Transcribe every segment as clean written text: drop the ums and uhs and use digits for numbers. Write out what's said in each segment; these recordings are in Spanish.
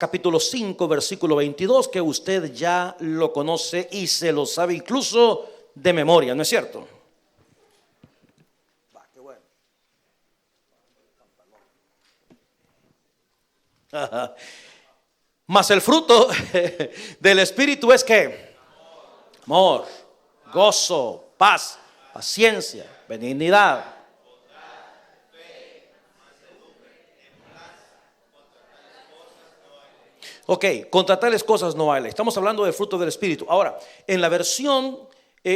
capítulo 5, versículo 22, que usted ya lo conoce y se lo sabe incluso de memoria, ¿no es cierto? Qué bueno. Mas el fruto del Espíritu es ¿qué? Amor, gozo, paz, paciencia, benignidad. Ok, contra tales cosas no hay ley. Estamos hablando del fruto del Espíritu. Ahora, en la versión,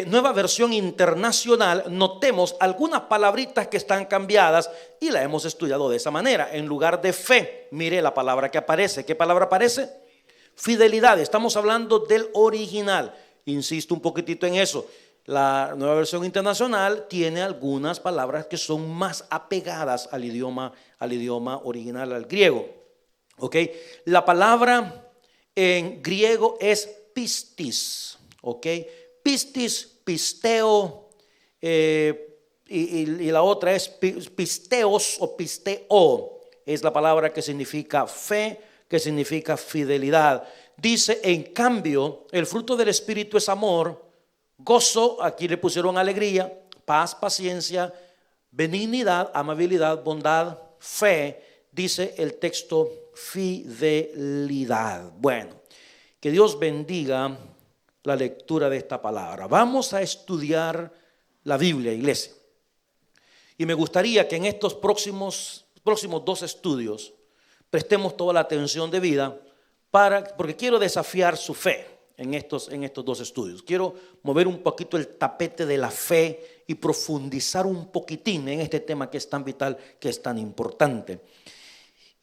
nueva versión internacional, notemos algunas palabritas que están cambiadas y la hemos estudiado de esa manera. En lugar de fe, mire la palabra que aparece. ¿Qué palabra aparece? Fidelidad. Estamos hablando del original. Insisto un poquitito en eso. La nueva versión internacional tiene algunas palabras que son más apegadas al idioma original, al griego. Ok, la palabra en griego es pistis. Ok, pistis, pisteo, y la otra es pisteos o pisteo. Es la palabra que significa fe, que significa fidelidad. Dice, en cambio, el fruto del Espíritu es amor, gozo, aquí le pusieron alegría, paz, paciencia, benignidad, amabilidad, bondad, fe. Dice el texto, fidelidad. Bueno, que Dios bendiga la lectura de esta palabra. Vamos a estudiar la Biblia, iglesia. Y me gustaría que en estos próximos 2 estudios prestemos toda la atención debida porque quiero desafiar su fe en estos 2 estudios. Quiero mover un poquito el tapete de la fe y profundizar un poquitín en este tema que es tan vital, que es tan importante.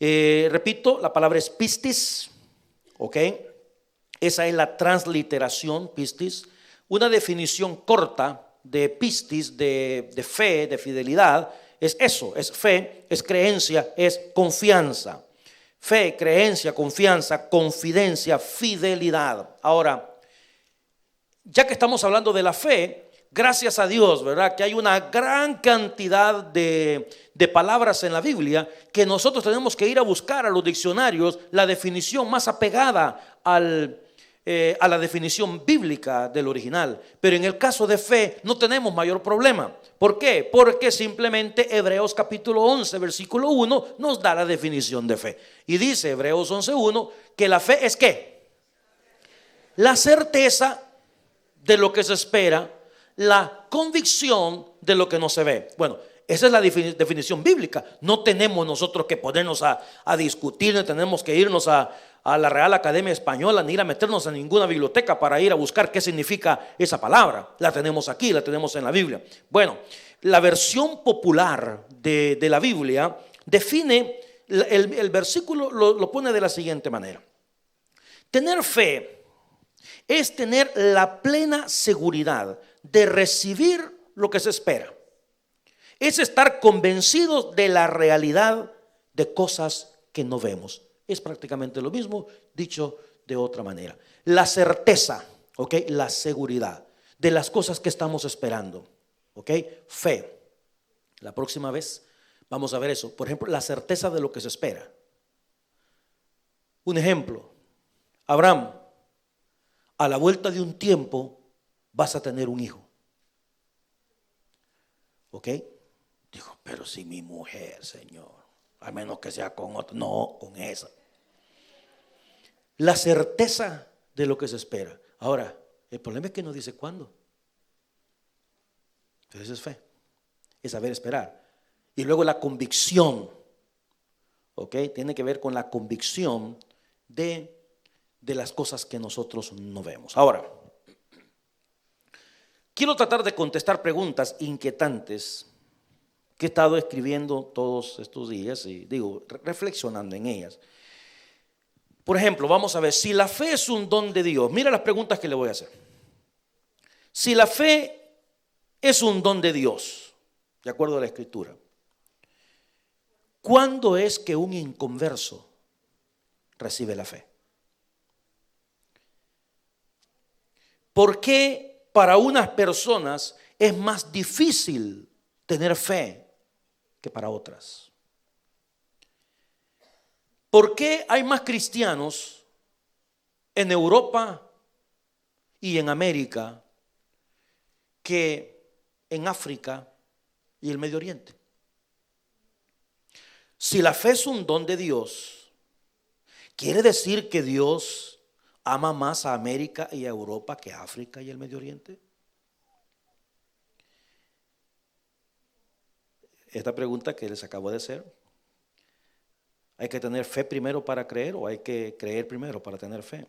Repito, la palabra es pistis, ok. Esa es la transliteración, pistis. Una definición corta de pistis, de fe, de fidelidad, es eso, es fe, es creencia, es confianza. Fe, creencia, confianza, confidencia, fidelidad. Ahora, ya que estamos hablando de la fe, gracias a Dios, ¿verdad? Que hay una gran cantidad de palabras en la Biblia que nosotros tenemos que ir a buscar a los diccionarios la definición más apegada a la definición bíblica del original. Pero en el caso de fe no tenemos mayor problema. ¿Por qué? Porque simplemente Hebreos capítulo 11, versículo 1 nos da la definición de fe. Y dice Hebreos 11:1 que la fe es ¿qué? La certeza de lo que se espera, la convicción de lo que no se ve. Bueno, esa es la definición bíblica. No tenemos nosotros que ponernos a discutir, no tenemos que irnos a la Real Academia Española, ni ir a meternos en ninguna biblioteca para ir a buscar qué significa esa palabra. La tenemos aquí, la tenemos en la Biblia. Bueno, la versión popular de la Biblia define, el versículo lo pone de la siguiente manera. Tener fe es tener la plena seguridad de recibir lo que se espera. Es estar convencidos de la realidad de cosas que no vemos. Es prácticamente lo mismo, dicho de otra manera. La certeza, ¿ok? La seguridad de las cosas que estamos esperando, ¿ok? Fe. La próxima vez vamos a ver eso. Por ejemplo, la certeza de lo que se espera. Un ejemplo, Abraham, a la vuelta de un tiempo vas a tener un hijo. ¿Ok? Dijo, pero si mi mujer, Señor, al menos que sea con otro. No, con esa. La certeza de lo que se espera. Ahora, el problema es que no dice cuándo. Entonces es fe, es saber esperar. Y luego la convicción, ¿ok? Tiene que ver con la convicción de las cosas que nosotros no vemos. Ahora, quiero tratar de contestar preguntas inquietantes que he estado escribiendo todos estos días y reflexionando en ellas. Por ejemplo, vamos a ver, si la fe es un don de Dios, mira las preguntas que le voy a hacer. Si la fe es un don de Dios, de acuerdo a la Escritura, ¿cuándo es que un inconverso recibe la fe? ¿Por qué para unas personas es más difícil tener fe que para otras? ¿Por qué hay más cristianos en Europa y en América que en África y el Medio Oriente? Si la fe es un don de Dios, ¿quiere decir que Dios ama más a América y a Europa que a África y el Medio Oriente? Esta pregunta que les acabo de hacer, ¿hay que tener fe primero para creer o hay que creer primero para tener fe?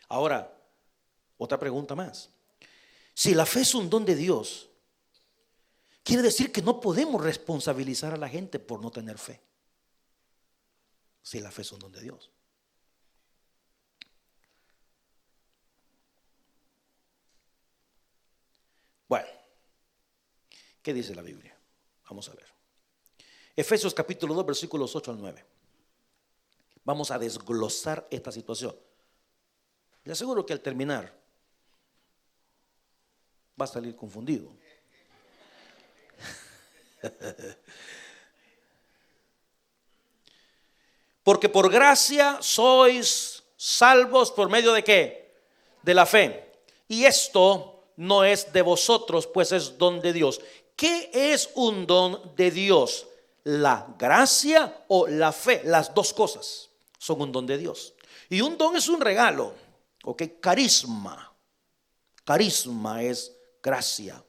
Ahora, otra pregunta más. Si la fe es un don de Dios, quiere decir que no podemos responsabilizar a la gente por no tener fe. Si la fe es un don de Dios. Bueno, ¿qué dice la Biblia? Vamos a ver. Efesios capítulo 2, versículos 8 al 9. Vamos a desglosar esta situación. Le aseguro que al terminar va a salir confundido. Porque por gracia sois salvos por medio de ¿qué? De la fe. Y esto no es de vosotros, pues es don de Dios. ¿Qué es un don de Dios? La gracia o la fe, las dos cosas son un don de Dios. Y un don es un regalo, ¿ok? Carisma es gracia,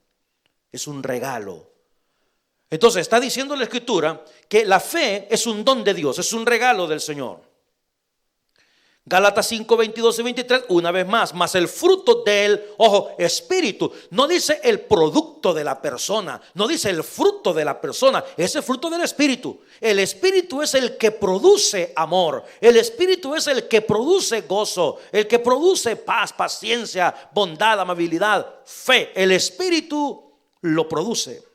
es un regalo. Entonces está diciendo la Escritura que la fe es un don de Dios, es un regalo del Señor. Gálatas 5, 22 y 23, una vez más, mas el fruto del, ojo, espíritu, no dice el producto de la persona, no dice el fruto de la persona, es el fruto del espíritu. El espíritu es el que produce amor, el espíritu es el que produce gozo, el que produce paz, paciencia, bondad, amabilidad, fe. El espíritu lo produce.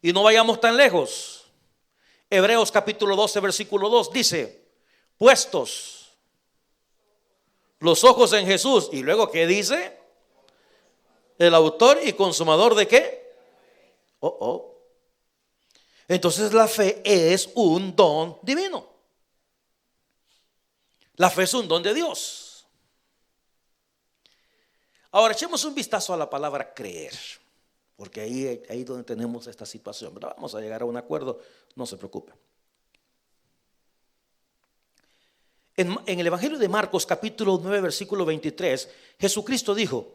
Y no vayamos tan lejos. Hebreos capítulo 12, versículo 2 dice: puestos los ojos en Jesús. Y luego, ¿qué dice? El autor y consumador ¿de qué? Entonces la fe es un don divino. La fe es un don de Dios. Ahora echemos un vistazo a la palabra creer, porque ahí donde tenemos esta situación. Pero vamos a llegar a un acuerdo, no se preocupen. En el Evangelio de Marcos capítulo 9 versículo 23, Jesucristo dijo: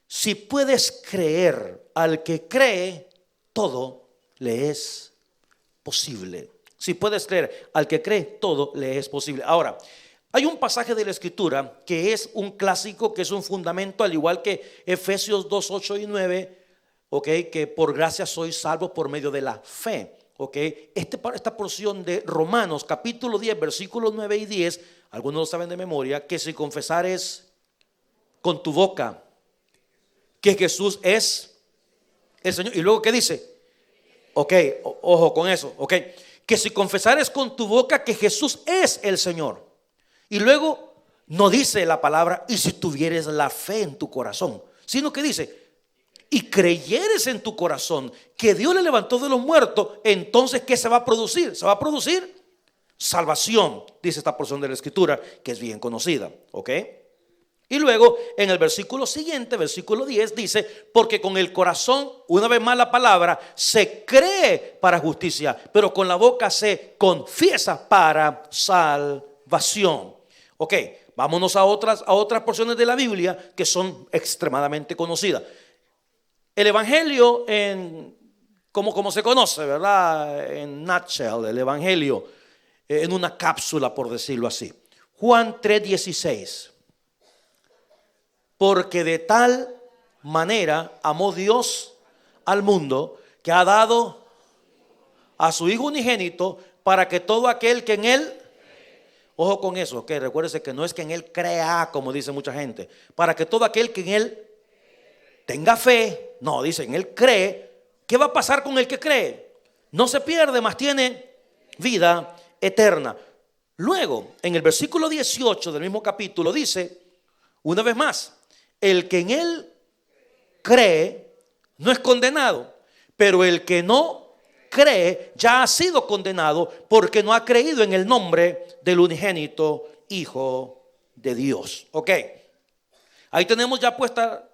si puedes creer, al que cree, todo le es posible. Si puedes creer, al que cree, todo le es posible. Ahora, hay un pasaje de la Escritura que es un clásico, que es un fundamento, al igual que Efesios 2, 8 y 9, que por gracia sois salvos por medio de la fe. Esta porción de Romanos capítulo 10 versículos 9 y 10, algunos lo saben de memoria, que si confesares con tu boca que Jesús es el Señor. Y luego ¿qué dice? Ojo con eso, que si confesares con tu boca que Jesús es el Señor. Y luego no dice la palabra y si tuvieres la fe en tu corazón, sino que dice: y creyeres en tu corazón que Dios le levantó de los muertos, entonces ¿qué se va a producir? Se va a producir salvación, dice esta porción de la Escritura, que es bien conocida. Y luego en el versículo siguiente, versículo 10, dice: porque con el corazón, una vez más la palabra, se cree para justicia, pero con la boca se confiesa para salvación. Vámonos a otras porciones de la Biblia que son extremadamente conocidas. El Evangelio, como se conoce, ¿verdad? En nutshell, el Evangelio, en una cápsula, por decirlo así. Juan 3:16. Porque de tal manera amó Dios al mundo, que ha dado a su Hijo unigénito, para que todo aquel que en Él, ojo con eso, recuérdese que no es que en Él crea, como dice mucha gente, para que todo aquel que en Él tenga fe. No, dice, en Él cree. ¿Qué va a pasar con el que cree? No se pierde, mas tiene vida eterna. Luego, en el versículo 18 del mismo capítulo dice, una vez más: el que en Él cree no es condenado, pero el que no cree ya ha sido condenado porque no ha creído en el nombre del unigénito Hijo de Dios. Ok, ahí tenemos ya puesta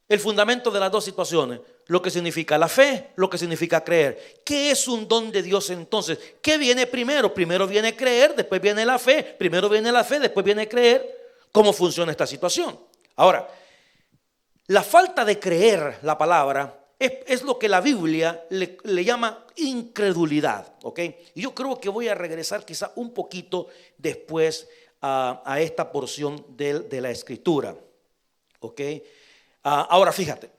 el fundamento de las dos situaciones, lo que significa la fe, lo que significa creer. ¿Qué es un don de Dios entonces? ¿Qué viene primero? Primero viene creer, después viene la fe. Primero viene la fe, después viene creer. ¿Cómo funciona esta situación? Ahora, la falta de creer la palabra es lo que la Biblia le llama incredulidad. ¿Ok? Y yo creo que voy a regresar quizá un poquito después a esta porción de la Escritura. ¿Ok? Ahora fíjate,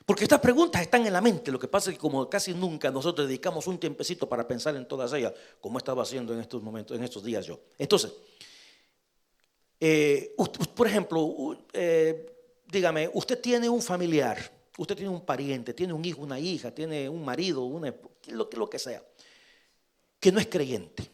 porque estas preguntas están en la mente. Lo que pasa es que como casi nunca nosotros dedicamos un tiempecito para pensar en todas ellas, como estaba haciendo en estos momentos, en estos días yo. Entonces, por ejemplo, dígame, usted tiene un familiar, usted tiene un pariente, tiene un hijo, una hija, tiene un marido, lo que sea, que no es creyente.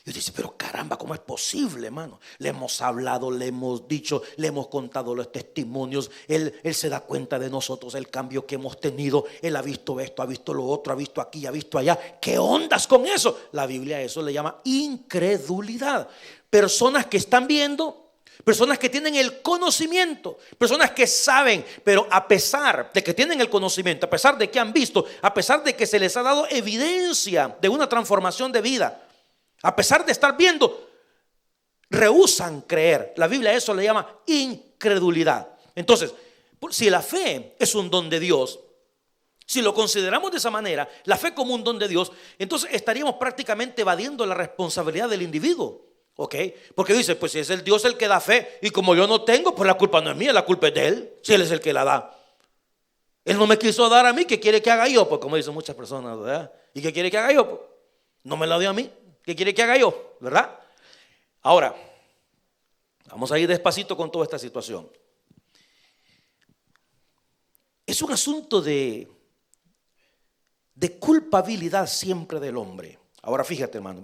Y dice, pero caramba, ¿cómo es posible, hermano? Le hemos hablado, le hemos dicho, le hemos contado los testimonios. Él se da cuenta de nosotros, el cambio que hemos tenido. Él ha visto esto, ha visto lo otro, ha visto aquí, ha visto allá. ¿Qué ondas con eso? La Biblia a eso le llama incredulidad. Personas que están viendo, personas que tienen el conocimiento, personas que saben, pero a pesar de que tienen el conocimiento, a pesar de que han visto, a pesar de que se les ha dado evidencia de una transformación de vida, a pesar de estar viendo, rehúsan creer. La Biblia a eso le llama incredulidad. Entonces, si la fe es un don de Dios, si lo consideramos de esa manera, la fe como un don de Dios, entonces estaríamos prácticamente evadiendo la responsabilidad del individuo. ¿Ok? Porque dice, pues si es el Dios el que da fe, y como yo no tengo, pues la culpa no es mía, la culpa es de Él, si Él es el que la da. Él no me quiso dar a mí, ¿qué quiere que haga yo? Pues como dicen muchas personas, ¿verdad? ¿Y qué quiere que haga yo? Pues no me la dio a mí. ¿Qué quiere que haga yo? ¿Verdad? Ahora, vamos a ir despacito con toda esta situación. Es un asunto de culpabilidad siempre del hombre. Ahora fíjate, hermano,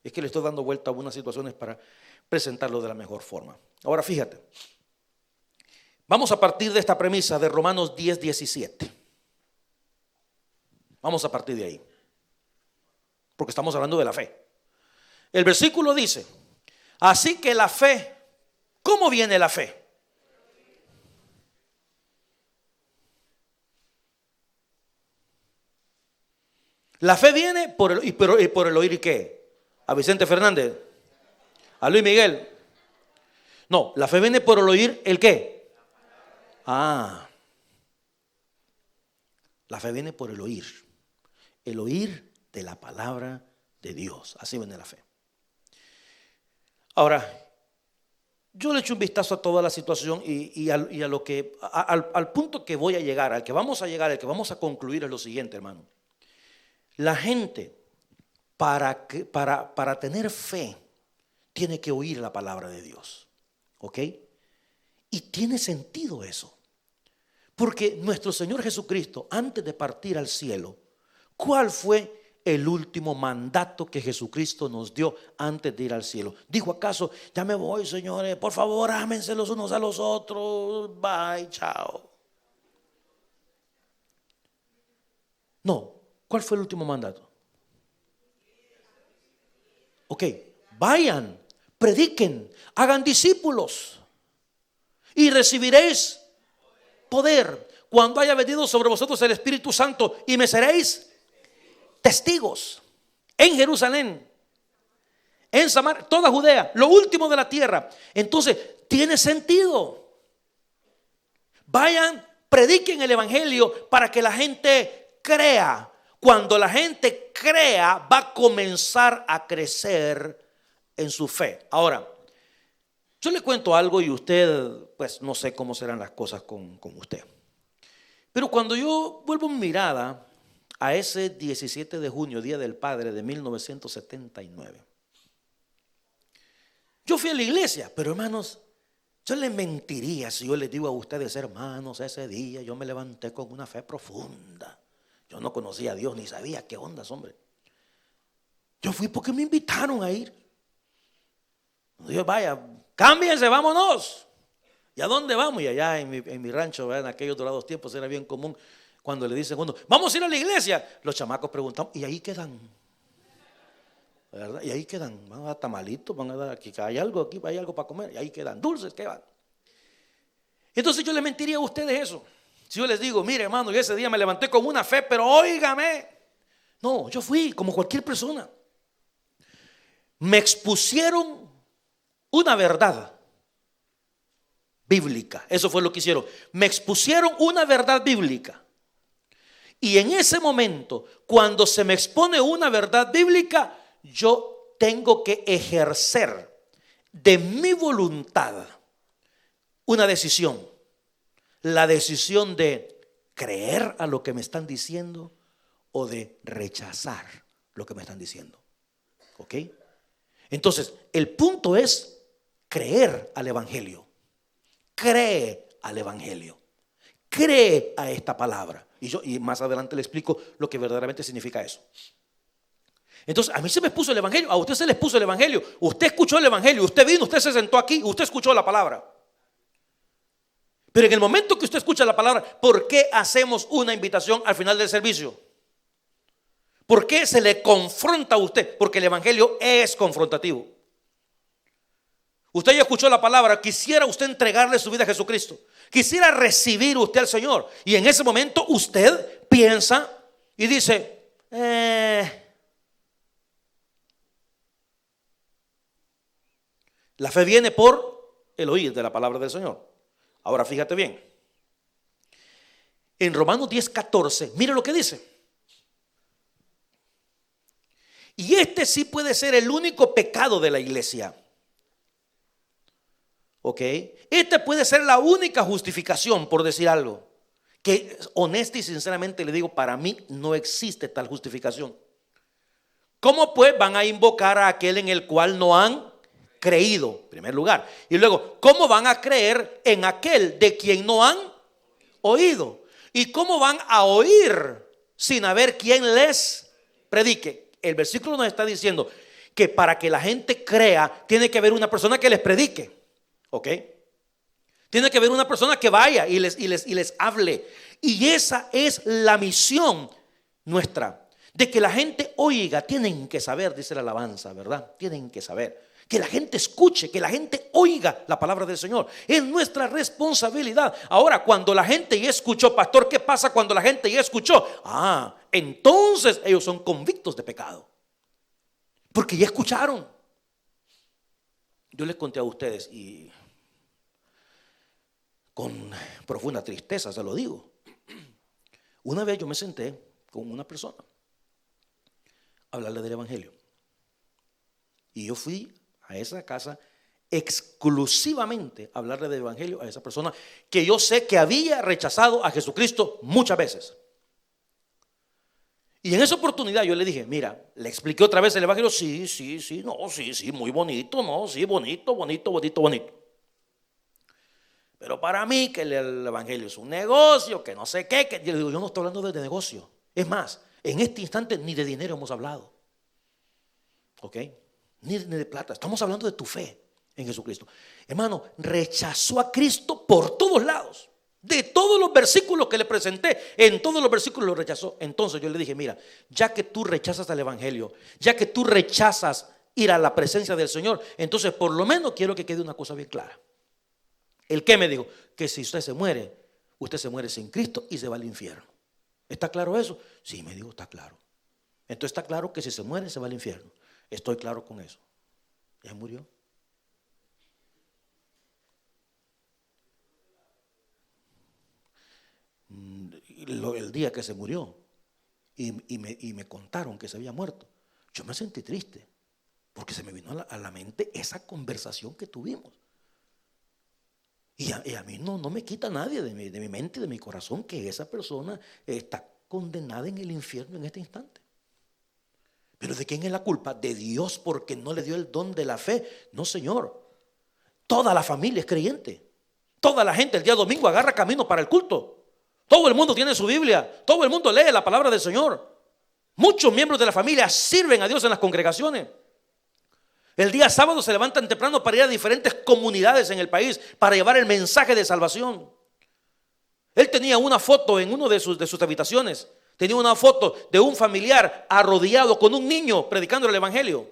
es que le estoy dando vuelta a algunas situaciones para presentarlo de la mejor forma. Ahora fíjate, vamos a partir de esta premisa de Romanos 10:17. Vamos a partir de ahí, porque estamos hablando de la fe. El versículo dice, así que la fe, ¿cómo viene la fe? La fe viene por el oír, ¿y qué? ¿A Vicente Fernández? ¿A Luis Miguel? No, la fe viene por el oír, ¿el qué? La fe viene por el oír de la palabra de Dios. Así viene la fe. Ahora, yo le echo un vistazo a toda la situación y a lo que, al punto que voy a llegar, al que vamos a llegar, al que vamos a concluir es lo siguiente, hermano. La gente, para tener fe, tiene que oír la palabra de Dios. ¿Ok? Y tiene sentido eso. Porque nuestro Señor Jesucristo, antes de partir al cielo, ¿cuál fue el último mandato que Jesucristo nos dio antes de ir al cielo? ¿Dijo acaso, ya me voy, señores, por favor, ámense los unos a los otros, bye, chao? No. ¿Cuál fue el último mandato? Ok, vayan, prediquen, hagan discípulos y recibiréis poder cuando haya venido sobre vosotros el Espíritu Santo, y me seréis testigos en Jerusalén, en Samaria, toda Judea, lo último de la tierra. Entonces, tiene sentido. Vayan, prediquen el evangelio para que la gente crea. Cuando la gente crea, va a comenzar a crecer en su fe. Ahora, yo le cuento algo y usted, pues no sé cómo serán las cosas con usted. Pero cuando yo vuelvo mi mirada a ese 17 de junio, Día del Padre de 1979, yo fui a la iglesia, pero hermanos, yo les mentiría si yo les digo a ustedes, hermanos, ese día yo me levanté con una fe profunda. Yo no conocía a Dios ni sabía qué ondas, hombre. Yo fui porque me invitaron a ir. Dios, vaya, cámbiense, vámonos. ¿Y a dónde vamos? Y allá en mi rancho, ¿verdad? En aquellos dorados tiempos era bien común Cuando le dicen uno, vamos a ir a la iglesia, los chamacos preguntan, ¿y ahí quedan? ¿Verdad? Y ahí quedan, van a dar tamalitos, van a dar, aquí hay algo para comer, y ahí quedan, dulces, ¿qué van? Entonces yo les mentiría a ustedes eso. Si yo les digo, mire hermano, yo ese día me levanté con una fe, pero óigame. No, yo fui como cualquier persona. Me expusieron una verdad bíblica. Eso fue lo que hicieron. Me expusieron una verdad bíblica. Y en ese momento, cuando se me expone una verdad bíblica, yo tengo que ejercer de mi voluntad una decisión. La decisión de creer a lo que me están diciendo o de rechazar lo que me están diciendo. ¿Ok? Entonces, el punto es creer al evangelio. Cree al evangelio. Cree a esta palabra. Y más adelante le explico lo que verdaderamente significa eso. Entonces, a mí se me puso el evangelio, a usted se les puso el evangelio. Usted escuchó el evangelio, usted vino, usted se sentó aquí, usted escuchó la palabra. Pero en el momento que usted escucha la palabra, ¿por qué hacemos una invitación al final del servicio? ¿Por qué se le confronta a usted? Porque el evangelio es confrontativo. Usted ya escuchó la palabra, quisiera usted entregarle su vida a Jesucristo, quisiera recibir usted al Señor, y en ese momento usted piensa y dice, la fe viene por el oír de la palabra del Señor. Ahora fíjate bien, en Romanos 10:14, mire lo que dice. Y este sí puede ser el único pecado de la iglesia. ¿Ok? Esta puede ser la única justificación, por decir algo. Que honesta y sinceramente le digo, para mí no existe tal justificación. ¿Cómo pues van a invocar a aquel en el cual no han creído? En primer lugar. Y luego, ¿cómo van a creer en aquel de quien no han oído? ¿Y cómo van a oír sin haber quien les predique? El versículo nos está diciendo que para que la gente crea, tiene que haber una persona que les predique. ¿Ok? Tiene que haber una persona que vaya y les hable. Y esa es la misión nuestra, de que la gente oiga. Tienen que saber, dice la alabanza, ¿verdad? Tienen que saber. Que la gente escuche, que la gente oiga la palabra del Señor. Es nuestra responsabilidad. Ahora, cuando la gente ya escuchó, pastor, ¿qué pasa cuando la gente ya escuchó? Entonces ellos son convictos de pecado, porque ya escucharon. Yo les conté a ustedes, y con profunda tristeza se lo digo, una vez yo me senté con una persona a hablarle del evangelio, y yo fui a esa casa exclusivamente a hablarle del evangelio a esa persona que yo sé que había rechazado a Jesucristo muchas veces. Y en esa oportunidad yo le dije, mira, le expliqué otra vez el evangelio. Sí, muy bonito, bonito. Pero para mí que el evangelio es un negocio, que no sé qué, que yo le digo, yo no estoy hablando de negocio. Es más, en este instante ni de dinero hemos hablado. ¿Ok? Ni de plata. Estamos hablando de tu fe en Jesucristo. Hermano, rechazó a Cristo por todos lados. De todos los versículos que le presenté, en todos los versículos lo rechazó. Entonces yo le dije, mira, ya que tú rechazas al evangelio, ya que tú rechazas ir a la presencia del Señor, entonces por lo menos quiero que quede una cosa bien clara. ¿El qué? Me dijo, que si usted se muere sin Cristo y se va al infierno. ¿Está claro eso? Sí, me dijo, está claro. Entonces está claro que si se muere se va al infierno. Estoy claro con eso. Ya murió. El día que se murió y me contaron que se había muerto, yo me sentí triste, porque se me vino a la mente esa conversación que tuvimos. Y a mí no me quita nadie de mi mente y de mi corazón que esa persona está condenada en el infierno en este instante. ¿Pero de quién es la culpa? De Dios, porque no le dio el don de la fe. No, Señor. Toda la familia es creyente. Toda la gente el día domingo agarra camino para el culto. Todo el mundo tiene su Biblia. Todo el mundo lee la palabra del Señor. Muchos miembros de la familia sirven a Dios en las congregaciones. El día sábado se levantan temprano para ir a diferentes comunidades en el país para llevar el mensaje de salvación. Él tenía una foto en una de sus habitaciones. Tenía una foto de un familiar arrodillado con un niño predicando el evangelio.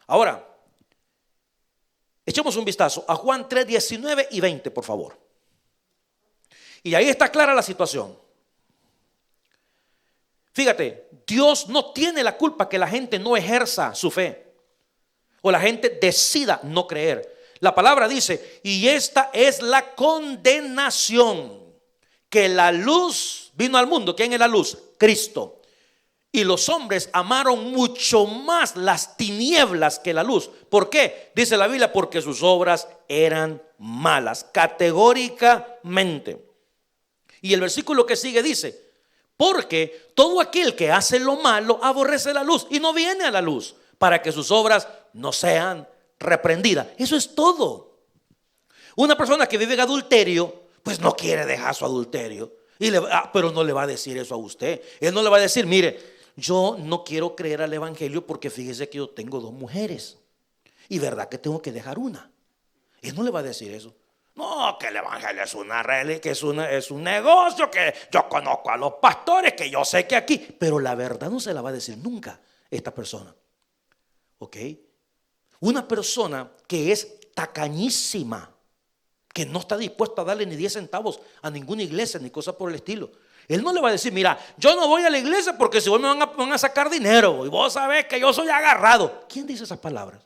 Ahora, echemos un vistazo a Juan 3, 19 y 20, por favor. Y ahí está clara la situación. Fíjate, Dios no tiene la culpa que la gente no ejerza su fe o la gente decida no creer. La palabra dice, y esta es la condenación, que la luz vino al mundo. ¿Quién es la luz? Cristo. Y los hombres amaron mucho más las tinieblas que la luz. ¿Por qué? Dice la Biblia, porque sus obras eran malas, categóricamente. Y el versículo que sigue dice, porque todo aquel que hace lo malo aborrece la luz y no viene a la luz, para que sus obras no sean reprendidas. Eso es todo. Una persona que vive en adulterio, pues no quiere dejar su adulterio, pero no le va a decir eso a usted. Él no le va a decir, mire, yo no quiero creer al evangelio porque fíjese que yo tengo 2 mujeres y verdad que tengo que dejar una. Él no le va a decir eso. No, que el evangelio es una religión, que es un negocio, que yo conozco a los pastores, que yo sé que aquí, pero la verdad no se la va a decir nunca esta persona. ¿Ok? Una persona que es tacañísima, que no está dispuesto a darle ni 10 centavos a ninguna iglesia ni cosa por el estilo. Él no le va a decir, mira, yo no voy a la iglesia porque si vos me van a sacar dinero y vos sabés que yo soy agarrado. ¿Quién dice esas palabras?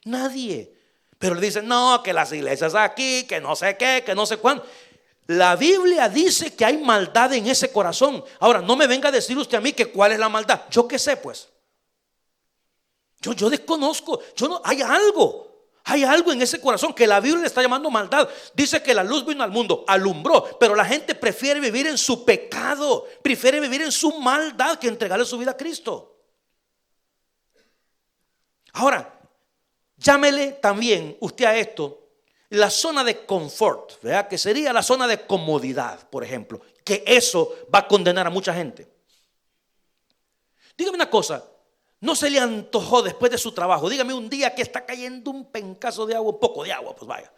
Nadie. Pero le dicen, no, que las iglesias aquí, que no sé qué, que no sé cuándo. La Biblia dice que hay maldad en ese corazón. Ahora, no me venga a decir usted a mí que cuál es la maldad. Yo qué sé, pues. Yo desconozco. Hay algo en ese corazón que la Biblia le está llamando maldad. Dice que la luz vino al mundo, alumbró, pero la gente prefiere vivir en su pecado, prefiere vivir en su maldad que entregarle su vida a Cristo. Ahora, llámele también usted a esto la zona de confort, ¿verdad? Que sería la zona de comodidad, por ejemplo, que eso va a condenar a mucha gente. Dígame una cosa. ¿No se le antojó después de su trabajo? Dígame un día que está cayendo un pencazo de agua, un poco de agua, pues vaya.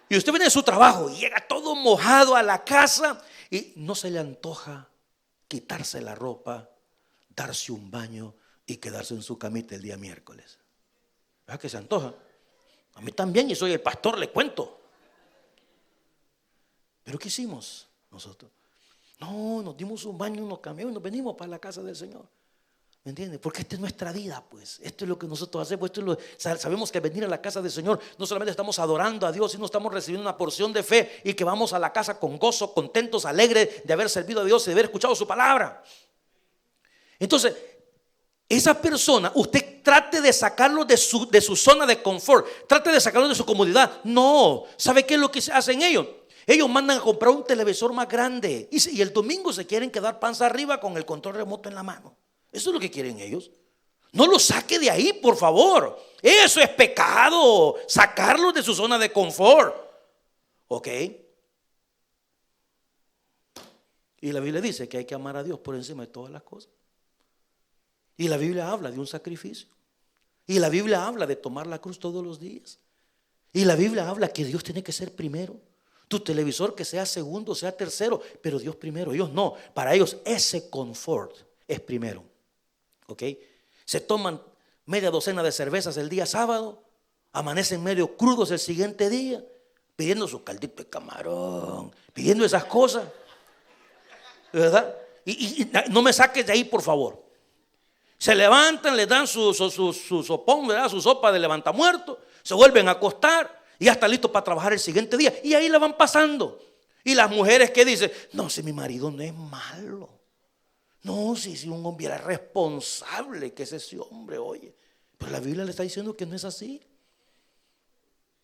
Y usted viene de su trabajo y llega todo mojado a la casa y no se le antoja quitarse la ropa, darse un baño y quedarse en su camita el día miércoles. ¿Verdad que se antoja? A mí también, y soy el pastor, le cuento. ¿Pero qué hicimos nosotros? No, nos dimos un baño, nos cambiamos y nos venimos para la casa del Señor. ¿Me entiendes? Porque esta es nuestra vida, pues. Esto es lo que nosotros hacemos. Sabemos que venir a la casa del Señor no solamente estamos adorando a Dios, sino estamos recibiendo una porción de fe y que vamos a la casa con gozo, contentos, alegres de haber servido a Dios y de haber escuchado su palabra. Entonces, esa persona, usted trate de sacarlo de su zona de confort, trate de sacarlo de su comodidad. No, ¿sabe qué es lo que hacen ellos? Ellos mandan a comprar un televisor más grande y el domingo se quieren quedar panza arriba con el control remoto en la mano. Eso es lo que quieren ellos. No lo saque de ahí, por favor. Eso es pecado. Sacarlos de su zona de confort. ¿Ok? Y la Biblia dice que hay que amar a Dios por encima de todas las cosas. Y la Biblia habla de un sacrificio. Y la Biblia habla de tomar la cruz todos los días. Y la Biblia habla que Dios tiene que ser primero. Tu televisor que sea segundo, sea tercero, pero Dios primero. Ellos no. Para ellos ese confort es primero. ¿Ok? Se toman media docena de cervezas el día sábado, amanecen medio crudos el siguiente día, pidiendo su caldito de camarón, pidiendo esas cosas, ¿verdad? Y no me saques de ahí, por favor. Se levantan, le dan su sopón, ¿verdad? Su sopa de levantamuerto, se vuelven a acostar y ya está listo para trabajar el siguiente día. Y ahí la van pasando. Y las mujeres que dicen, no, si mi marido no es malo. No, si un hombre era responsable, que es ese hombre, oye. Pero la Biblia le está diciendo que no es así.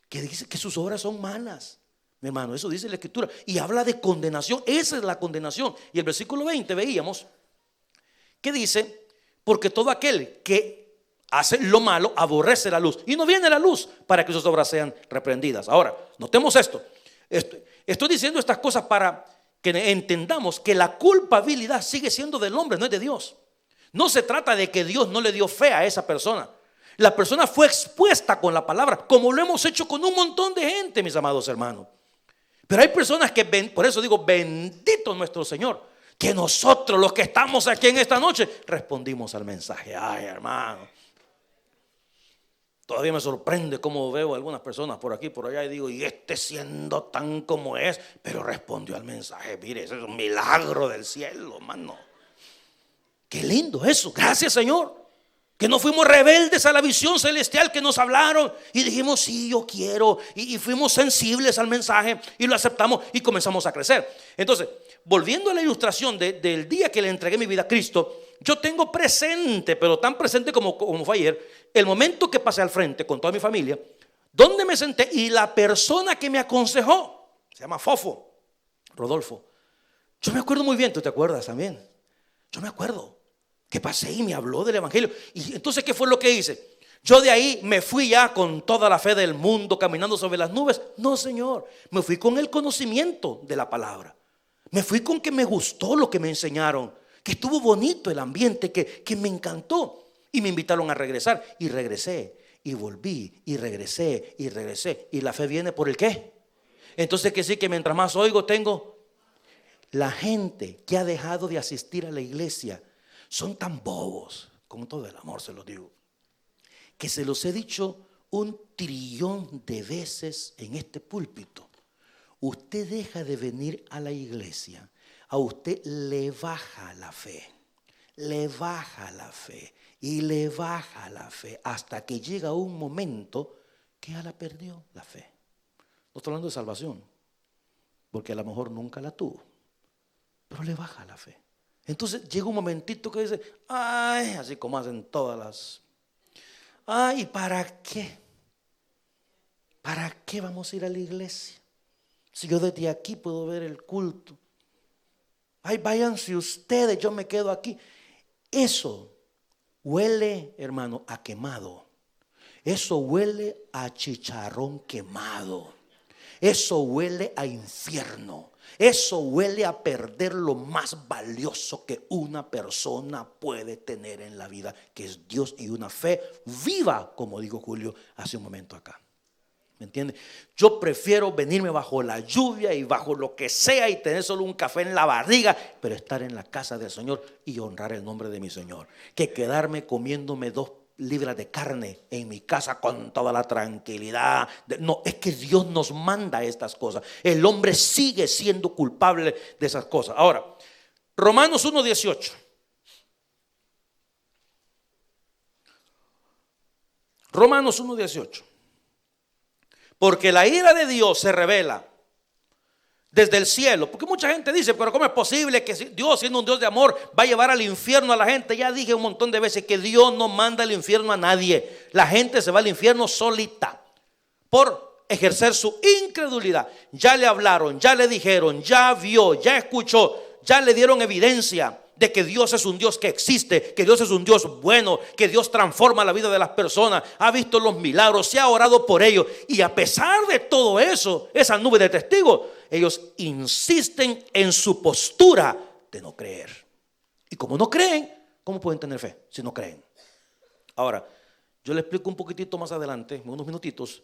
Que dice que sus obras son malas. Mi hermano, eso dice la Escritura. Y habla de condenación. Esa es la condenación. Y el versículo 20 veíamos que dice, porque todo aquel que hace lo malo aborrece la luz y no viene la luz para que sus obras sean reprendidas. Ahora, notemos esto. Estoy diciendo estas cosas para que entendamos que la culpabilidad sigue siendo del hombre, no es de Dios. No se trata de que Dios no le dio fe a esa persona. La persona fue expuesta con la palabra, como lo hemos hecho con un montón de gente, mis amados hermanos. Pero hay personas que, por eso digo, bendito nuestro Señor, que nosotros los que estamos aquí en esta noche respondimos al mensaje. Ay, hermano, todavía me sorprende cómo veo a algunas personas por aquí, por allá, y digo, y siendo tan como es, pero respondió al mensaje. Mire, eso es un milagro del cielo, hermano. Qué lindo eso, gracias, Señor. Que no fuimos rebeldes a la visión celestial que nos hablaron y dijimos, sí, yo quiero, y fuimos sensibles al mensaje y lo aceptamos y comenzamos a crecer. Entonces, volviendo a la ilustración del día que le entregué mi vida a Cristo, yo tengo presente, pero tan presente como fue ayer, el momento que pasé al frente con toda mi familia, donde me senté y la persona que me aconsejó, se llama Fofo, Rodolfo. Yo me acuerdo muy bien, ¿tú te acuerdas también? Yo me acuerdo que pasé y me habló del evangelio. Y entonces, ¿qué fue lo que hice? Yo de ahí me fui ya con toda la fe del mundo, caminando sobre las nubes. No, Señor, me fui con el conocimiento de la palabra. Me fui con que me gustó lo que me enseñaron, que estuvo bonito el ambiente, que me encantó. Y me invitaron a regresar. Y regresé, y volví, y regresé, y regresé. ¿Y la fe viene por el qué? Entonces, que sí, que mientras más oigo tengo. La gente que ha dejado de asistir a la iglesia son tan bobos, con todo el amor se los digo, que se los he dicho 1.000.000.000 de veces en este púlpito. Usted deja de venir a la iglesia, a usted le baja la fe, le baja la fe y le baja la fe hasta que llega un momento que ya la perdió la fe. No estoy hablando de salvación, porque a lo mejor nunca la tuvo, pero le baja la fe. Entonces llega un momentito que dice, ay, así como hacen todas las, ay, ¿para qué? ¿Para qué vamos a ir a la iglesia? Si yo desde aquí puedo ver el culto. Ay, váyanse ustedes, yo me quedo aquí. Eso huele, hermano, a quemado. Eso huele a chicharrón quemado. Eso huele a infierno. Eso huele a perder lo más valioso que una persona puede tener en la vida, que es Dios y una fe viva, como dijo Julio hace un momento acá. ¿Me entiende? Yo prefiero venirme bajo la lluvia y bajo lo que sea y tener solo un café en la barriga, pero estar en la casa del Señor y honrar el nombre de mi Señor, que quedarme comiéndome 2 libras de carne en mi casa con toda la tranquilidad. No, es que Dios nos manda estas cosas. El hombre sigue siendo culpable de esas cosas. Ahora, Romanos 1:18. Romanos 1:18. Porque la ira de Dios se revela desde el cielo. Porque mucha gente dice, pero ¿cómo es posible que Dios, siendo un Dios de amor, va a llevar al infierno a la gente? Ya dije un montón de veces que Dios no manda al infierno a nadie. La gente se va al infierno solita por ejercer su incredulidad. Ya le hablaron, ya le dijeron, ya vio, ya escuchó, ya le dieron evidencia de que Dios es un Dios que existe, que Dios es un Dios bueno, que Dios transforma la vida de las personas, ha visto los milagros, se ha orado por ellos. Y a pesar de todo eso, esa nube de testigos, ellos insisten en su postura de no creer. Y como no creen, ¿cómo pueden tener fe si no creen? Ahora, yo les explico un poquitito más adelante, en unos minutitos,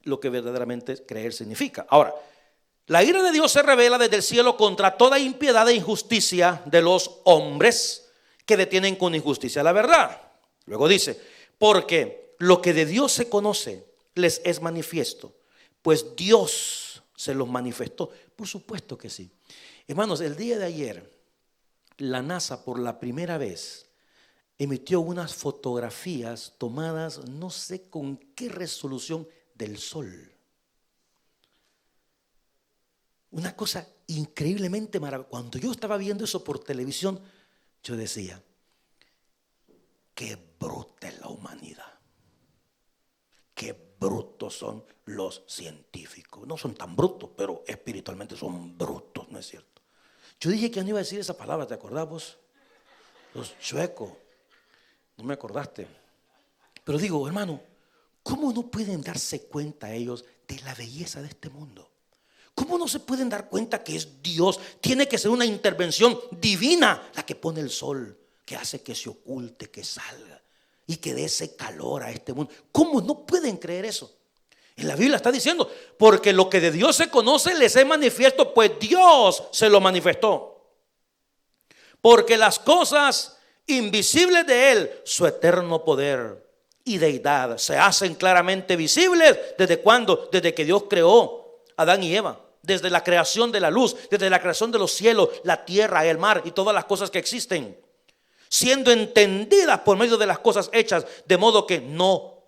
lo que verdaderamente creer significa. Ahora, la ira de Dios se revela desde el cielo contra toda impiedad e injusticia de los hombres que detienen con injusticia la verdad. Luego dice, porque lo que de Dios se conoce les es manifiesto, pues Dios se los manifestó. Por supuesto que sí. Hermanos, el día de ayer, la NASA por la primera vez emitió unas fotografías tomadas, no sé con qué resolución, del sol. Una cosa increíblemente maravillosa. Cuando yo estaba viendo eso por televisión, yo decía, qué bruta es la humanidad. Qué brutos son los científicos. No son tan brutos, pero espiritualmente son brutos, ¿no es cierto? Yo dije que no iba a decir esa palabra, ¿te acordás vos? Los chuecos. No me acordaste. Pero digo, hermano, ¿cómo no pueden darse cuenta ellos de la belleza de este mundo? ¿Cómo no se pueden dar cuenta que es Dios? Tiene que ser una intervención divina la que pone el sol, que hace que se oculte, que salga y que dé ese calor a este mundo. ¿Cómo no pueden creer eso? En la Biblia está diciendo, porque lo que de Dios se conoce les es manifiesto, pues Dios se lo manifestó. Porque las cosas invisibles de Él, su eterno poder y deidad, se hacen claramente visibles. ¿Desde cuándo? Desde que Dios creó a Adán y Eva. Desde la creación de la luz, desde la creación de los cielos, la tierra, el mar y todas las cosas que existen, siendo entendidas por medio de las cosas hechas, de modo que no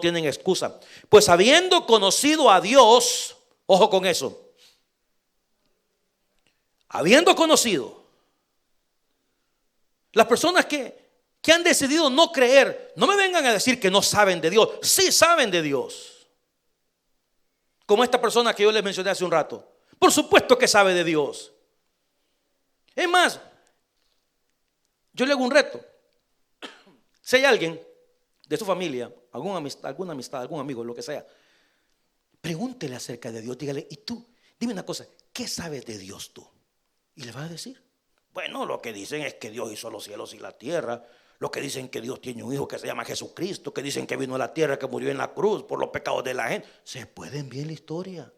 tienen excusa. Pues habiendo conocido a Dios, ojo con eso, habiendo conocido, las personas que han decidido no creer, no me vengan a decir que no saben de Dios. Sí saben de Dios. Como esta persona que yo les mencioné hace un rato. Por supuesto que sabe de Dios. Es más, yo le hago un reto. Si hay alguien de su familia, alguna amistad, algún amigo, lo que sea, pregúntele acerca de Dios. Dígale, y tú, dime una cosa, ¿qué sabes de Dios tú? Y le va a decir, bueno, lo que dicen es que Dios hizo los cielos y la tierra. Lo que dicen que Dios tiene un hijo que se llama Jesucristo. Que dicen que vino a la tierra, que murió en la cruz por los pecados de la gente. Se pueden ver la historia.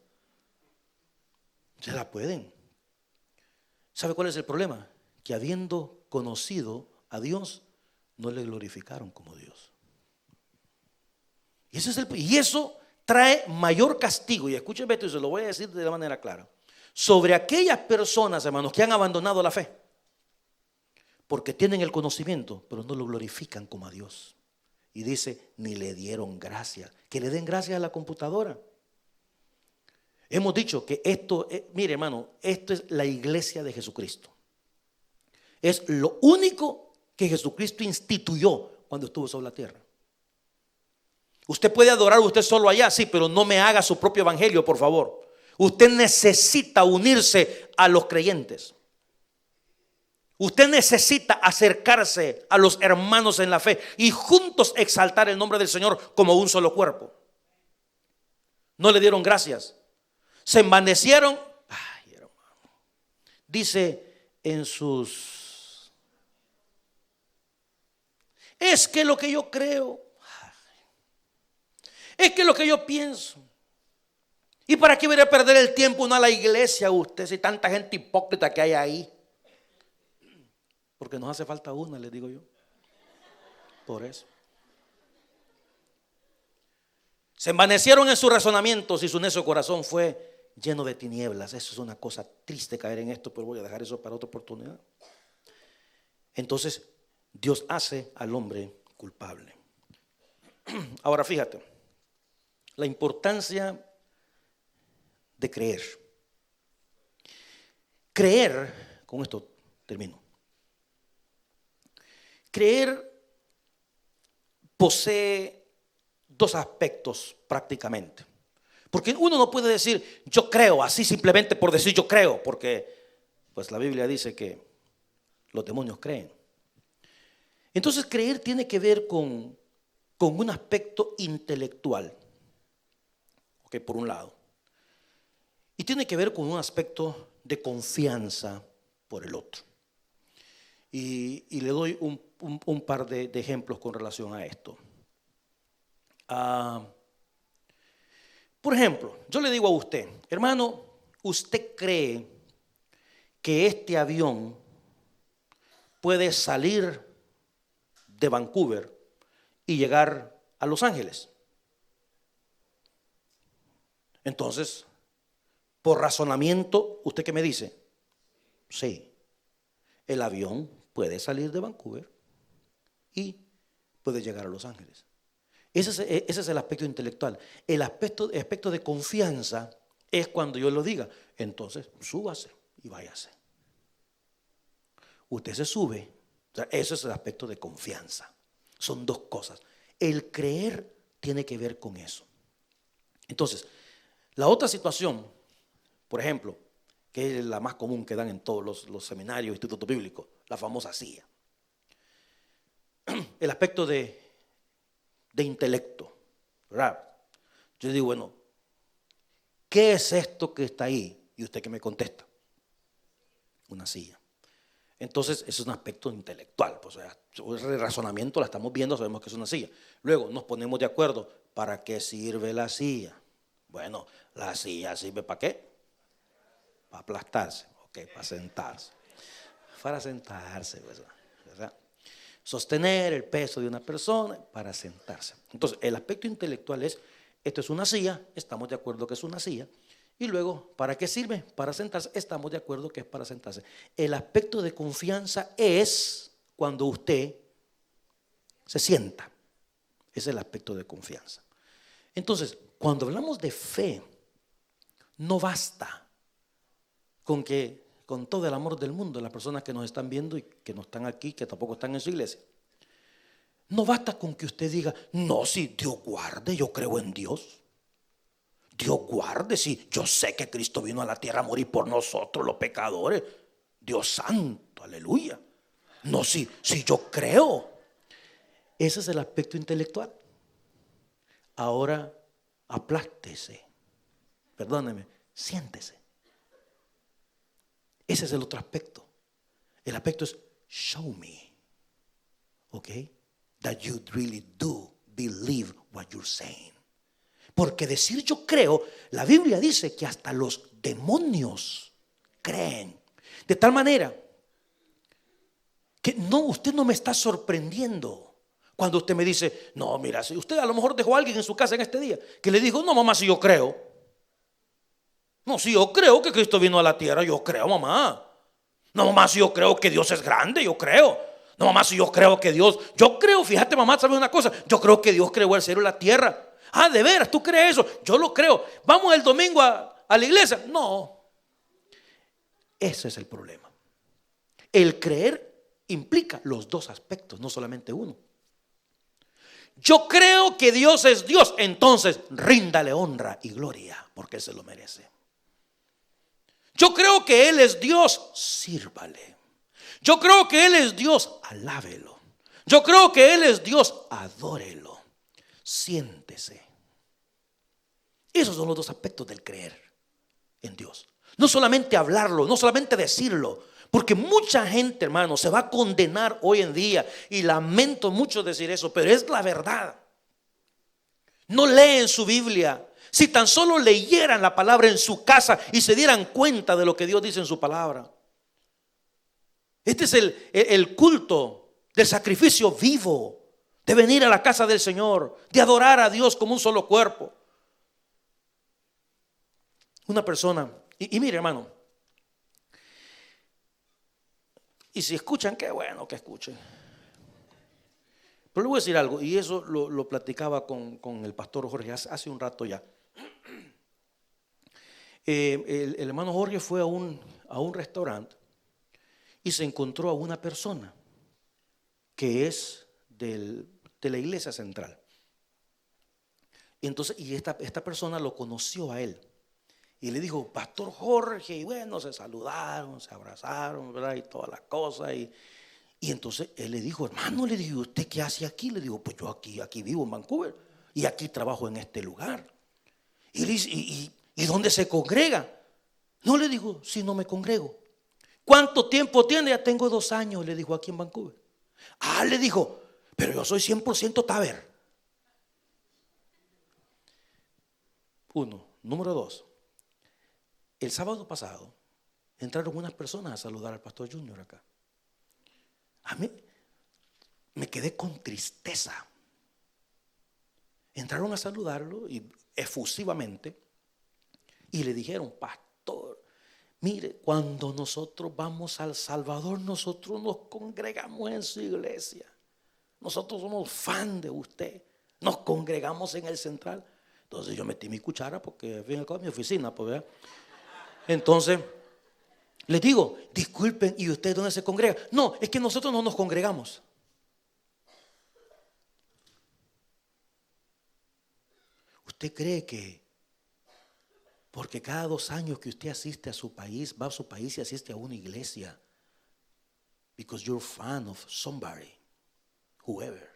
Se la pueden. ¿Sabe cuál es el problema? Que habiendo conocido a Dios, no le glorificaron como Dios. Y eso trae mayor castigo. Y escúcheme esto, y se lo voy a decir de manera clara. Sobre aquellas personas, hermanos, que han abandonado la fe. Porque tienen el conocimiento, pero no lo glorifican como a Dios. Y dice, ni le dieron gracias. Que le den gracias a la computadora. Hemos dicho que esto, mire hermano, esto es la iglesia de Jesucristo. Es lo único que Jesucristo instituyó cuando estuvo sobre la tierra. Usted puede adorar usted solo allá, sí, pero no me haga su propio evangelio, por favor. Usted necesita unirse a los creyentes. Usted necesita acercarse a los hermanos en la fe y juntos exaltar el nombre del Señor como un solo cuerpo. No le dieron gracias. Se envanecieron. Ay, hermano. Dice en sus... Es que lo que yo creo. Es que lo que yo pienso. ¿Y para qué voy a perder el tiempo uno a la iglesia usted? Si tanta gente hipócrita que hay ahí. Porque nos hace falta una, les digo yo. Por eso. Se envanecieron en sus razonamientos y su necio corazón fue lleno de tinieblas. Eso es una cosa triste caer en esto, pero voy a dejar eso para otra oportunidad. Entonces, Dios hace al hombre culpable. Ahora fíjate, la importancia de creer. Creer, con esto termino. Creer posee dos aspectos prácticamente. Porque uno no puede decir yo creo así simplemente por decir yo creo, porque pues la Biblia dice que los demonios creen. Entonces creer tiene que ver con un aspecto intelectual, okay, por un lado. Y tiene que ver con un aspecto de confianza por el otro. Y le doy un par de ejemplos con relación a esto. Por ejemplo, yo le digo a usted, hermano, ¿usted cree que este avión puede salir de Vancouver y llegar a Los Ángeles? Entonces, por razonamiento, ¿usted qué me dice? Sí, el avión puede salir de Vancouver y puede llegar a Los Ángeles. Ese es el aspecto intelectual. El aspecto de confianza es cuando yo lo diga. Entonces, súbase y váyase. Usted se sube. O sea, ese es el aspecto de confianza. Son dos cosas. El creer tiene que ver con eso. Entonces, la otra situación, por ejemplo, que es la más común que dan en todos los seminarios, institutos bíblicos, la famosa silla. El aspecto de intelecto, ¿verdad? Yo digo, bueno, ¿qué es esto que está ahí? Y usted que me contesta, una silla. Entonces, ese es un aspecto intelectual. Pues, o sea, el razonamiento la estamos viendo, sabemos que es una silla. Luego nos ponemos de acuerdo. ¿Para qué sirve la silla? Bueno, la silla sirve ¿para qué? Para aplastarse, ok, para sentarse. Para sentarse, ¿verdad? Sostener el peso de una persona para sentarse. Entonces, el aspecto intelectual es, esto es una silla, estamos de acuerdo que es una silla. Y luego, ¿para qué sirve? Para sentarse, estamos de acuerdo que es para sentarse. El aspecto de confianza es cuando usted se sienta. Ese es el aspecto de confianza. Entonces, cuando hablamos de fe, no basta con todo el amor del mundo, las personas que nos están viendo y que no están aquí, que tampoco están en su iglesia. No basta con que usted diga, no, si Dios guarde, yo creo en Dios. Dios guarde, si yo sé que Cristo vino a la tierra a morir por nosotros los pecadores. Dios santo, aleluya. No, si yo creo. Ese es el aspecto intelectual. Ahora aplástese, perdóneme, siéntese. Ese es el otro aspecto. El aspecto es show me, ok, that you really do believe what you're saying. Porque decir yo creo, la Biblia dice que hasta los demonios creen. De tal manera que no, usted no me está sorprendiendo cuando usted me dice, no, mira, si usted a lo mejor dejó a alguien en su casa en este día que le dijo, no, mamá, si yo creo. No, si yo creo que Cristo vino a la tierra, yo creo, mamá. No, mamá, si yo creo que Dios es grande, yo creo. No, mamá, si yo creo que Dios, yo creo, fíjate, mamá, ¿sabes una cosa? Yo creo que Dios creó el cielo y la tierra. Ah, de veras, ¿tú crees eso? Yo lo creo. ¿Vamos el domingo a la iglesia? No. Ese es el problema. El creer implica los dos aspectos, no solamente uno. Yo creo que Dios es Dios, entonces ríndale honra y gloria, porque Él se lo merece. Yo creo que Él es Dios, sírvale. Yo creo que Él es Dios, alábelo. Yo creo que Él es Dios, adórelo. Siéntese. Esos son los dos aspectos del creer en Dios. No solamente hablarlo, no solamente decirlo, porque mucha gente, hermano, se va a condenar hoy en día, y lamento mucho decir eso, pero es la verdad. No leen su Biblia. Si tan solo leyeran la palabra en su casa y se dieran cuenta de lo que Dios dice en su palabra. Este es el culto del sacrificio vivo, de venir a la casa del Señor, de adorar a Dios como un solo cuerpo. Una persona, y mire, hermano, y si escuchan, qué bueno que escuchen. Pero le voy a decir algo, y eso lo platicaba con el pastor Jorge hace un rato ya. El hermano Jorge fue a un restaurante y se encontró a una persona que es de la iglesia central. Y entonces, esta persona lo conoció a él y le dijo, pastor Jorge, y bueno, se saludaron, se abrazaron, ¿verdad? Y todas las cosas. Y entonces él le dijo, hermano, le digo, ¿usted qué hace aquí? Le digo, pues yo aquí vivo en Vancouver y aquí trabajo en este lugar. Y le dice, ¿y dónde se congrega? No, le digo, si no me congrego. ¿Cuánto tiempo tiene? Ya tengo 2 años, le dijo, aquí en Vancouver. Ah, le dijo, pero yo soy 100% Taber. Uno. Número 2. El sábado pasado entraron unas personas a saludar al pastor Junior acá. A mí me quedé con tristeza. Entraron a saludarlo y efusivamente y le dijeron, pastor, mire, cuando nosotros vamos al Salvador, nosotros nos congregamos en su iglesia. Nosotros somos fan de usted. Nos congregamos en el central. Entonces yo metí mi cuchara porque fui a mi oficina, pues, ¿verdad? Entonces les digo, disculpen, ¿y usted dónde se congrega? No, es que nosotros no nos congregamos. ¿Usted cree que porque cada 2 años que usted asiste a su país, va a su país y asiste a una iglesia, because you're a fan of somebody, whoever,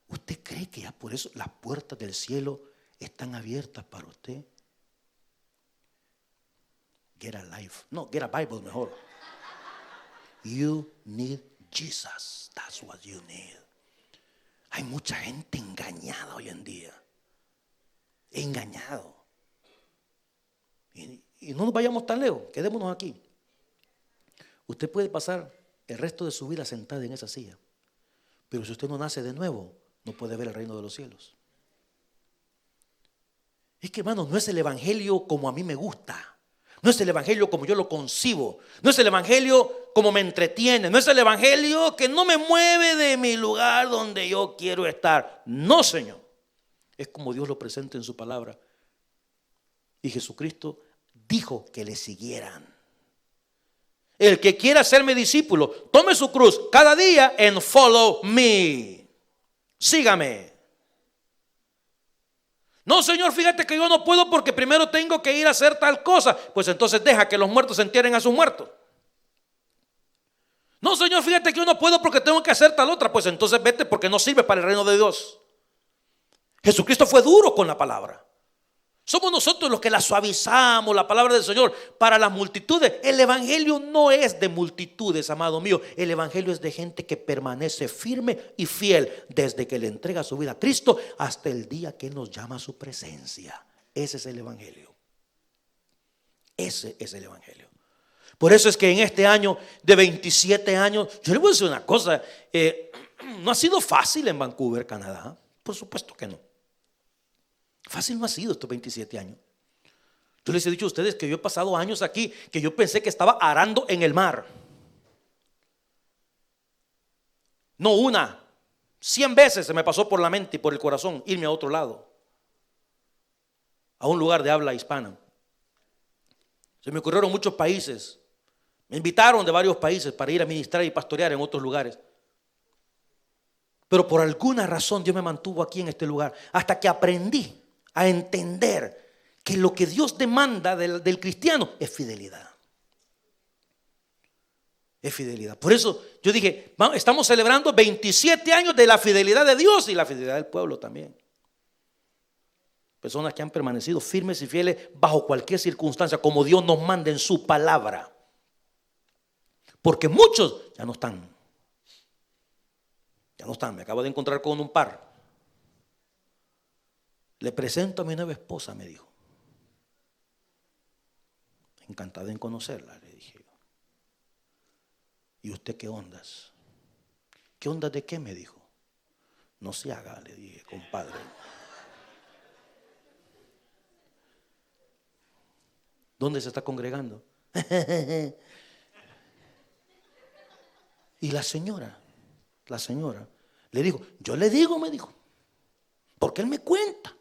¿usted cree que ya por eso las puertas del cielo están abiertas para usted? Get a life. No, get a Bible mejor. You need Jesus. That's what you need. Hay mucha gente engañada hoy en día. Engañado. Y no nos vayamos tan lejos, quedémonos aquí. Usted puede pasar el resto de su vida sentada en esa silla, pero si usted no nace de nuevo, no puede ver el reino de los cielos. Es que, hermanos, no es el evangelio como a mí me gusta. No es el evangelio como yo lo concibo. No es el evangelio como me entretiene. No es el evangelio que no me mueve de mi lugar donde yo quiero estar. No, Señor. Es como Dios lo presenta en su palabra. Y Jesucristo dijo que le siguieran. El que quiera ser mi discípulo, tome su cruz cada día and follow me. Sígame. No, Señor, fíjate que yo no puedo porque primero tengo que ir a hacer tal cosa. Pues entonces deja que los muertos entierren a sus muertos. No, Señor, fíjate que yo no puedo porque tengo que hacer tal otra. Pues entonces vete porque no sirve para el reino de Dios. Jesucristo fue duro con la palabra. Somos nosotros los que la suavizamos, la palabra del Señor, para las multitudes. El evangelio no es de multitudes, amado mío. El evangelio es de gente que permanece firme y fiel desde que le entrega su vida a Cristo hasta el día que Él nos llama a su presencia. Ese es el evangelio. Ese es el evangelio. Por eso es que en este año de 27 años, yo le voy a decir una cosa, no ha sido fácil en Vancouver, Canadá. Por supuesto que no. Fácil no ha sido estos 27 años. Yo les he dicho a ustedes que yo he pasado años aquí que yo pensé que estaba arando en el mar. No una, 100 veces se me pasó por la mente y por el corazón irme a otro lado, a un lugar de habla hispana. Se me ocurrieron muchos países. Me invitaron de varios países para ir a ministrar y pastorear en otros lugares. Pero por alguna razón Dios me mantuvo aquí en este lugar hasta que aprendí a entender que lo que Dios demanda del cristiano es fidelidad. Es fidelidad. Por eso yo dije, estamos celebrando 27 años de la fidelidad de Dios y la fidelidad del pueblo también. Personas que han permanecido firmes y fieles bajo cualquier circunstancia, como Dios nos manda en su palabra. Porque muchos ya no están. Ya no están. Me acabo de encontrar con un par. Le presento a mi nueva esposa, me dijo. Encantada en conocerla, le dije. ¿Y usted qué ondas? ¿Qué ondas de qué? Me dijo. No se haga, le dije, compadre. ¿Dónde se está congregando? Y la señora le dijo, yo le digo, me dijo, porque él me cuenta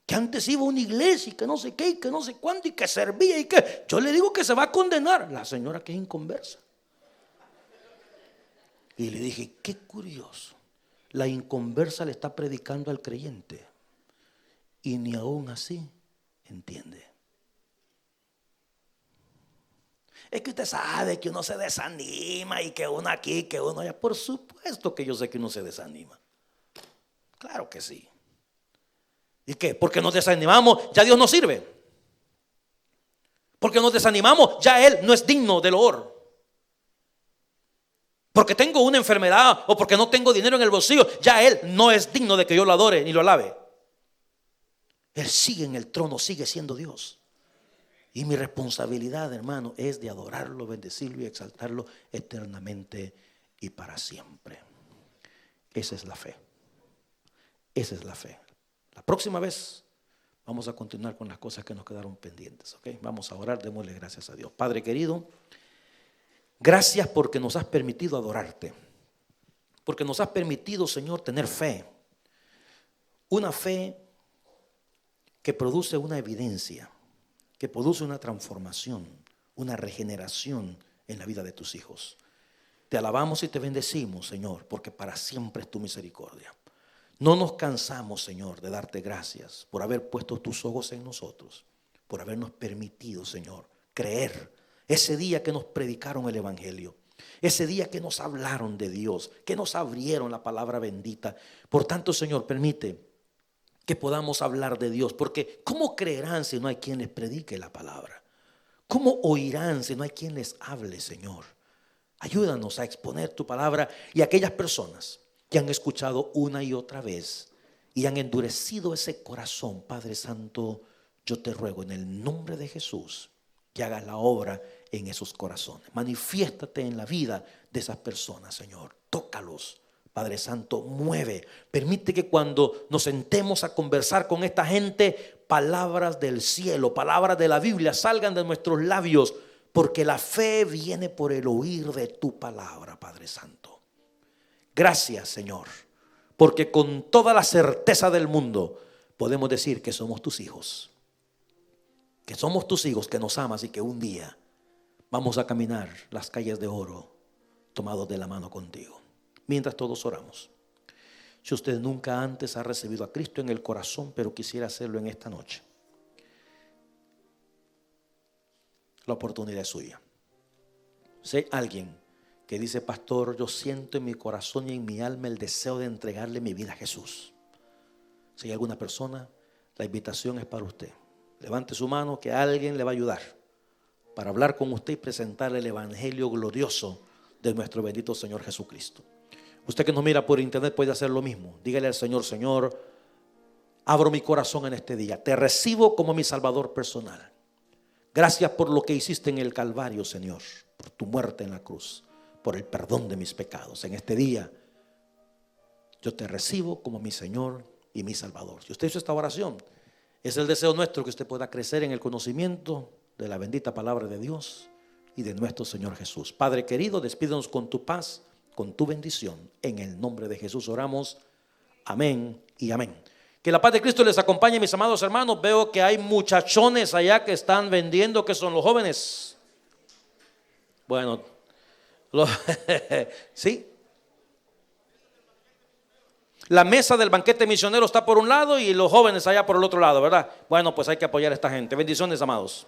que antes iba a una iglesia y que no sé qué, y que no sé cuánto, y que servía y que yo le digo que se va a condenar. La señora que es inconversa. Y le dije, qué curioso, la inconversa le está predicando al creyente y ni aún así entiende. Es que usted sabe que uno se desanima y que uno aquí, que uno allá. Por supuesto que yo sé que uno se desanima. Claro que sí. ¿Y qué? Porque nos desanimamos, ya Dios no sirve. Porque nos desanimamos, ya Él no es digno del loor. Porque tengo una enfermedad o porque no tengo dinero en el bolsillo, ya Él no es digno de que yo lo adore ni lo alabe. Él sigue en el trono, sigue siendo Dios. Y mi responsabilidad, hermano, es de adorarlo, bendecirlo y exaltarlo eternamente y para siempre. Esa es la fe. Esa es la fe. La próxima vez vamos a continuar con las cosas que nos quedaron pendientes, ¿ok? Vamos a orar, démosle gracias a Dios. Padre querido, gracias porque nos has permitido adorarte. Porque nos has permitido, Señor, tener fe. Una fe que produce una evidencia, que produce una transformación, una regeneración en la vida de tus hijos. Te alabamos y te bendecimos, Señor, porque para siempre es tu misericordia. No nos cansamos, Señor, de darte gracias por haber puesto tus ojos en nosotros, por habernos permitido, Señor, creer ese día que nos predicaron el evangelio, ese día que nos hablaron de Dios, que nos abrieron la palabra bendita. Por tanto, Señor, permite que podamos hablar de Dios, porque ¿cómo creerán si no hay quien les predique la palabra? ¿Cómo oirán si no hay quien les hable, Señor? Ayúdanos a exponer tu palabra y aquellas personas que han escuchado una y otra vez y han endurecido ese corazón, Padre Santo, yo te ruego en el nombre de Jesús que hagas la obra en esos corazones. Manifiéstate en la vida de esas personas, Señor. Tócalos, Padre Santo, mueve. Permite que cuando nos sentemos a conversar con esta gente, palabras del cielo, palabras de la Biblia salgan de nuestros labios, porque la fe viene por el oír de tu palabra, Padre Santo. Gracias, Señor, porque con toda la certeza del mundo podemos decir que somos tus hijos. Que somos tus hijos, que nos amas y que un día vamos a caminar las calles de oro tomados de la mano contigo. Mientras todos oramos, si usted nunca antes ha recibido a Cristo en el corazón, pero quisiera hacerlo en esta noche, la oportunidad es suya. Si hay alguien que dice: pastor, yo siento en mi corazón y en mi alma el deseo de entregarle mi vida a Jesús. Si hay alguna persona, la invitación es para usted. Levante su mano, que alguien le va a ayudar para hablar con usted y presentarle el evangelio glorioso de nuestro bendito Señor Jesucristo. Usted que nos mira por internet puede hacer lo mismo. Dígale al Señor: Señor, abro mi corazón en este día. Te recibo como mi Salvador personal. Gracias por lo que hiciste en el Calvario, Señor, por tu muerte en la cruz, por el perdón de mis pecados. En este día yo te recibo como mi Señor y mi Salvador. Si usted hizo esta oración, es el deseo nuestro que usted pueda crecer en el conocimiento de la bendita palabra de Dios y de nuestro Señor Jesús. Padre querido, despídanos con tu paz, con tu bendición. En el nombre de Jesús oramos. Amén y amén. Que la paz de Cristo les acompañe, mis amados hermanos. Veo que hay muchachones allá que están vendiendo, que son los jóvenes. Bueno, sí. La mesa del banquete misionero está por un lado y los jóvenes allá por el otro lado, ¿verdad? Bueno, pues hay que apoyar a esta gente. Bendiciones, amados.